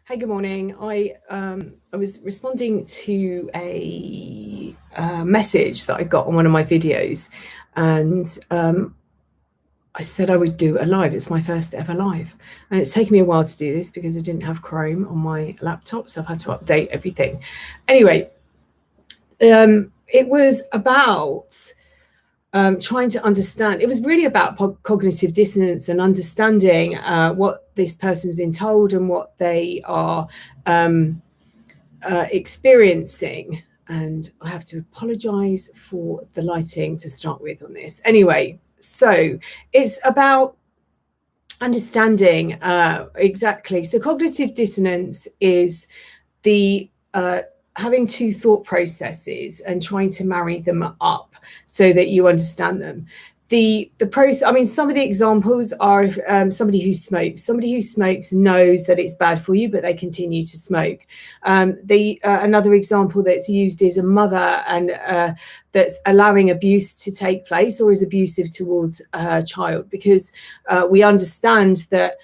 Hey, good morning. I was responding to a message that I got on one of my videos, and I said I would do a live. It's my first ever live, and it's taken me a while to do this because I didn't have Chrome on my laptop, so I've had to update everything. Anyway, it was about trying to understand. It was really about cognitive dissonance and understanding what this person's been told and what they are experiencing. And I have to apologize for the lighting to start with on this. Anyway, so it's about understanding exactly. So cognitive dissonance is the having two thought processes and trying to marry them up so that you understand them. The process, I mean, some of the examples are somebody who smokes. Somebody who smokes knows that it's bad for you, but they continue to smoke. Another example that's used is a mother and that's allowing abuse to take place or is abusive towards her child, because we understand that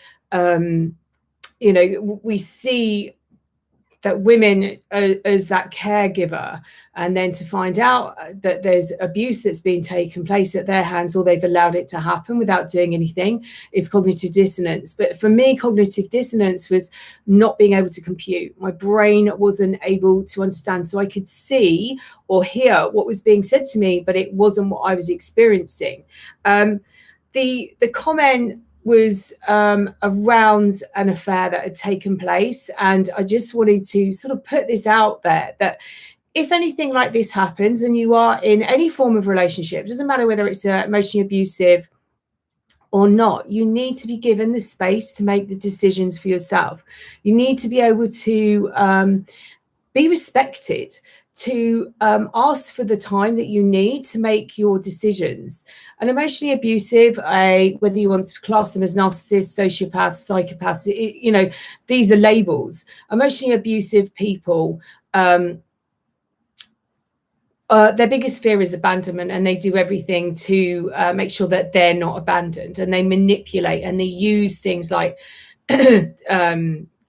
we see that women as that caregiver, and then to find out that there's abuse that's been taken place at their hands, or they've allowed it to happen without doing anything, is cognitive dissonance. But for me, cognitive dissonance was not being able to compute. My brain wasn't able to understand. So I could see or hear what was being said to me, but it wasn't what I was experiencing. The comment was around an affair that had taken place. And I just wanted to sort of put this out there, that if anything like this happens and you are in any form of relationship, doesn't matter whether it's emotionally abusive or not, you need to be given the space to make the decisions for yourself. You need to be able to be respected, to ask for the time that you need to make your decisions. And emotionally abusive, whether you want to class them as narcissists, sociopaths, psychopaths, these are labels. Emotionally abusive people, their biggest fear is abandonment, and they do everything to make sure that they're not abandoned, and they manipulate and they use things like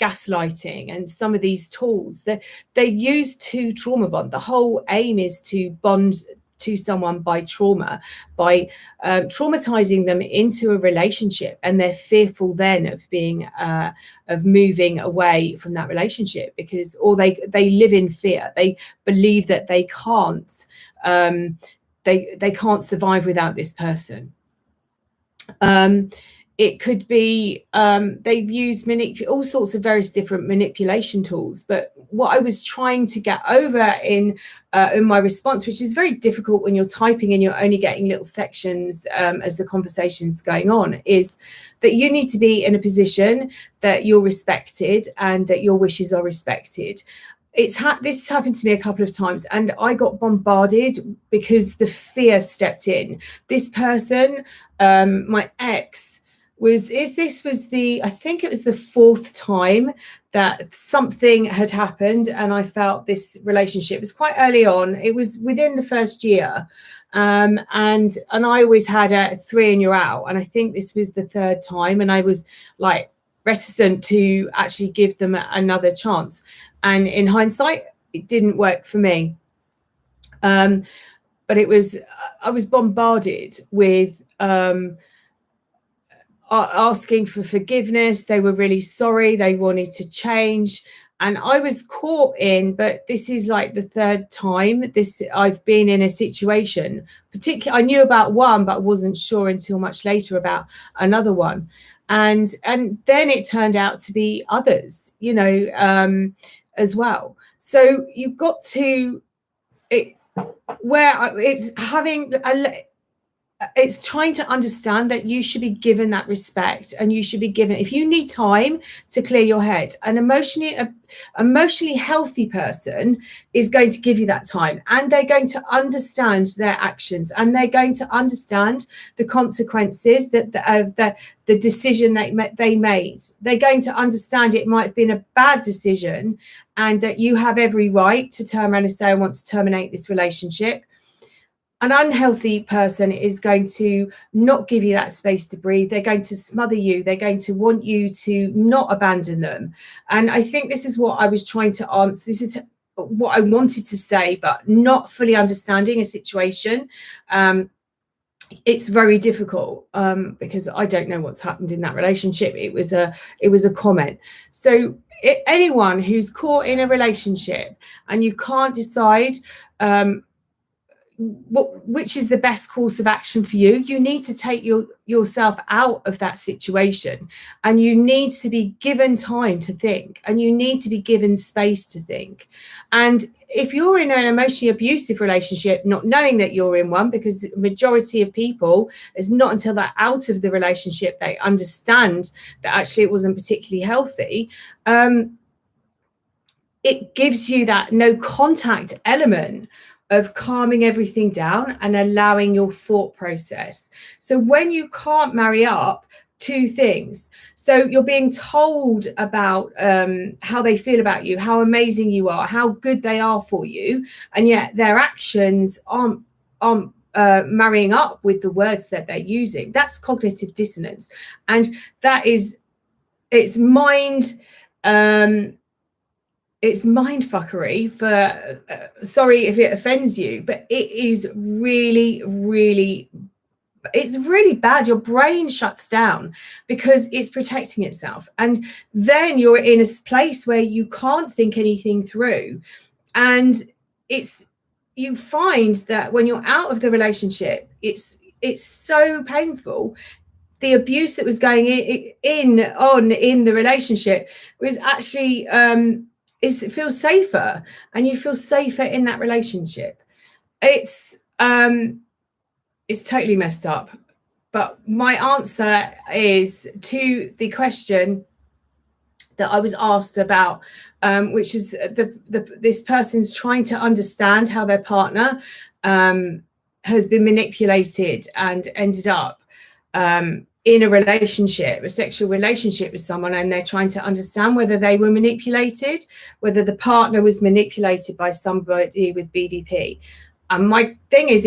gaslighting and some of these tools that they use to trauma bond. The whole aim is to bond to someone by trauma, by traumatizing them into a relationship, and they're fearful then of being of moving away from that relationship, because they live in fear. They believe that they can't survive without this person. It could be they've used all sorts of various different manipulation tools. But what I was trying to get over in my response, which is very difficult when you're typing and you're only getting little sections as the conversation's going on, is that you need to be in a position that you're respected and that your wishes are respected. This happened to me a couple of times, and I got bombarded because the fear stepped in. This person, my ex, I think it was the fourth time that something had happened, and I felt this relationship was quite early on. It was within the first year, and I always had a 3 and you're out, and I think this was the third time, and I was like reticent to actually give them another chance. And in hindsight, it didn't work for me. But I was bombarded with asking for forgiveness. They were really sorry. They wanted to change. And I was caught in, but this is like the third time I've been in a situation. Particularly, I knew about one, but I wasn't sure until much later about another one. And then it turned out to be others, as well. So you've got to, it's trying to understand that you should be given that respect, and you should be given, if you need time to clear your head, an emotionally healthy person is going to give you that time, and they're going to understand their actions, and they're going to understand the consequences that the decision they made. They're going to understand it might have been a bad decision, and that you have every right to turn around and say, I want to terminate this relationship. an unhealthy person is going to not give you that space to breathe. They're going to smother you. They're going to want you to not abandon them. And I think this is what I was trying to answer. This is what I wanted to say, but not fully understanding a situation. It's very difficult because I don't know what's happened in that relationship. It was a comment. So anyone who's caught in a relationship and you can't decide which is the best course of action for you, you need to take yourself out of that situation, and you need to be given time to think, and you need to be given space to think. And if you're in an emotionally abusive relationship, not knowing that you're in one, because the majority of people, it's not until they're out of the relationship they understand that actually it wasn't particularly healthy. It gives you that no contact element of calming everything down and allowing your thought process. So when you can't marry up two things, so you're being told about how they feel about you, how amazing you are, how good they are for you, and yet their actions aren't marrying up with the words that they're using. That's cognitive dissonance, and it's mind fuckery for sorry if it offends you, but it is really, really, it's really bad. Your brain shuts down because it's protecting itself, and then you're in a place where you can't think anything through. And you find that when you're out of the relationship, it's so painful. The abuse that was going in the relationship was actually it feels safer, and you feel safer in that relationship. It's totally messed up. But my answer is to the question that I was asked about, which is this person's trying to understand how their partner has been manipulated and ended up in a relationship, a sexual relationship with someone, and they're trying to understand whether they were manipulated, whether the partner was manipulated by somebody with BDP. And my thing is,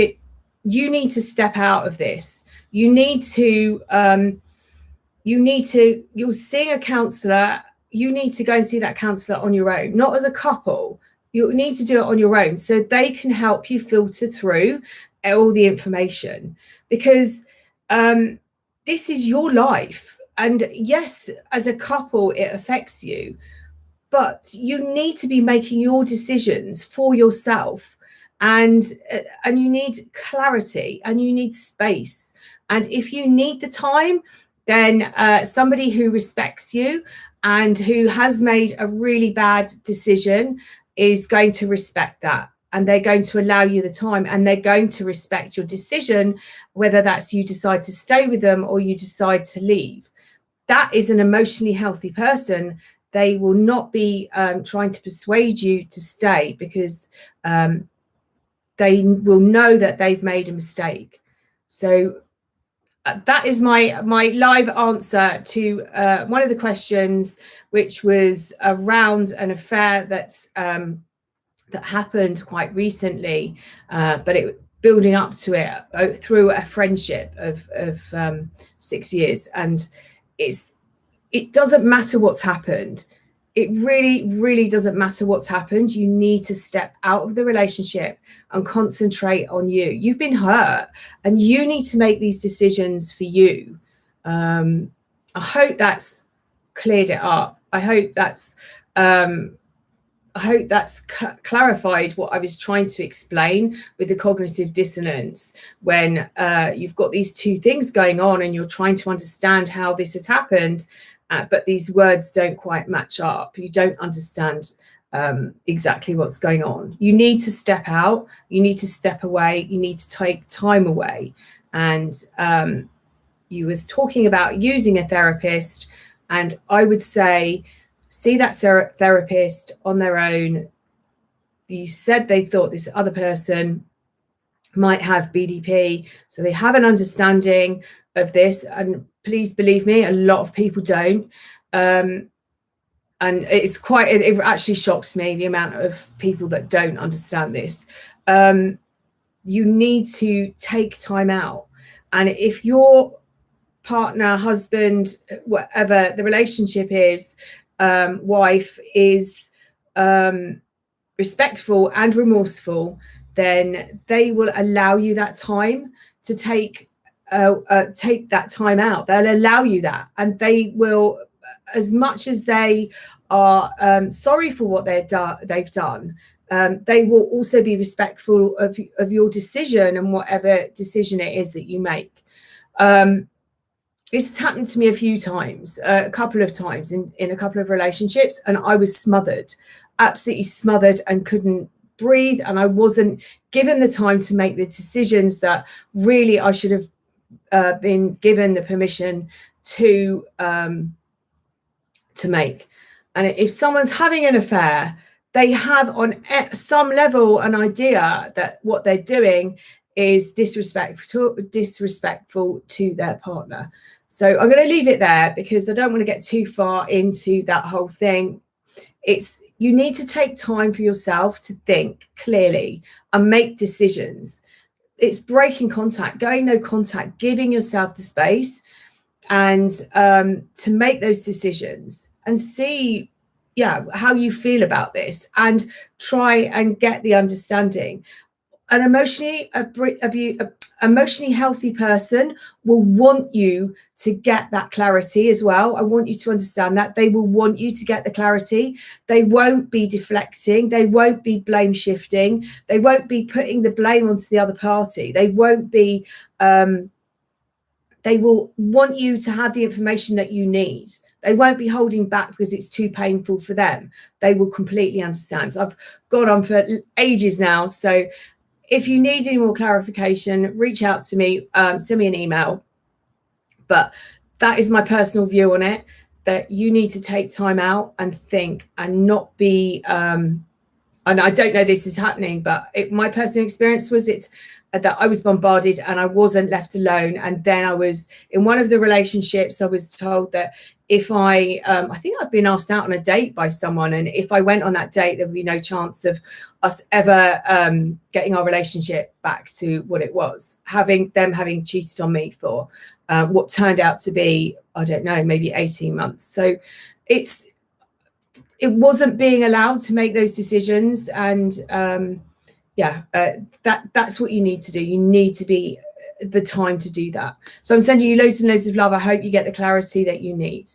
you need to step out of this. You're seeing a counsellor. You need to go and see that counsellor on your own, not as a couple. You need to do it on your own so they can help you filter through all the information, because this is your life. And yes, as a couple, it affects you, but you need to be making your decisions for yourself. And you need clarity, and you need space. And if you need the time, then somebody who respects you and who has made a really bad decision is going to respect that. And they're going to allow you the time, and they're going to respect your decision, whether that's you decide to stay with them or you decide to leave. That is an emotionally healthy person. They will not be trying to persuade you to stay, because they will know that they've made a mistake. So that is my live answer to one of the questions, which was around an affair that happened quite recently, but it building up to it through a friendship of 6 years. And it doesn't matter what's happened. It really, really doesn't matter what's happened. You need to step out of the relationship and concentrate on you. You've been hurt, and you need to make these decisions for you. I hope that's cleared it up. I hope that's clarified what I was trying to explain with the cognitive dissonance, when you've got these two things going on and you're trying to understand how this has happened, but these words don't quite match up. You don't understand exactly what's going on. You need to step out. You need to step away. You need to take time away. And you was talking about using a therapist, and I would say, see that therapist on their own. You said they thought this other person might have BDP, so they have an understanding of this. And please believe me, a lot of people don't. And it actually shocks me, the amount of people that don't understand this. you need to take time out. And if your partner, husband, whatever the relationship is, wife is respectful and remorseful, then they will allow you that time to take that time out. They'll allow you that, and they will, as much as they are sorry for what they've done, they will also be respectful of your decision and whatever decision it is that you make. This has happened to me a few times, a couple of times in a couple of relationships, and I was smothered, absolutely smothered, and couldn't breathe, and I wasn't given the time to make the decisions that really I should have been given the permission to make. And if someone's having an affair, they have on some level an idea that what they're doing is disrespectful to their partner. So I'm going to leave it there because I don't want to get too far into that whole thing. You need to take time for yourself to think clearly and make decisions. It's breaking contact, going no contact, giving yourself the space and to make those decisions and see how you feel about this, and try and get the understanding. An emotionally healthy person will want you to get that clarity as well. I want you to understand that they will want you to get the clarity. They won't be deflecting. They won't be blame shifting. They won't be putting the blame onto the other party. They won't be, they will want you to have the information that you need. They won't be holding back because it's too painful for them. They will completely understand. So I've gone on for ages now. So if you need any more clarification, reach out to me, send me an email. But that is my personal view on it, that you need to take time out and think and not be, and I don't know this is happening, but my personal experience was that I was bombarded and I wasn't left alone. And then I was in one of the relationships, I was told that if I think I'd been asked out on a date by someone, and if I went on that date, there would be no chance of us ever getting our relationship back to what it was, having cheated on me for what turned out to be, I don't know, maybe 18 months. So it wasn't being allowed to make those decisions. And that's what you need to do. You need to be the time to do that. So I'm sending you loads and loads of love. I hope you get the clarity that you need.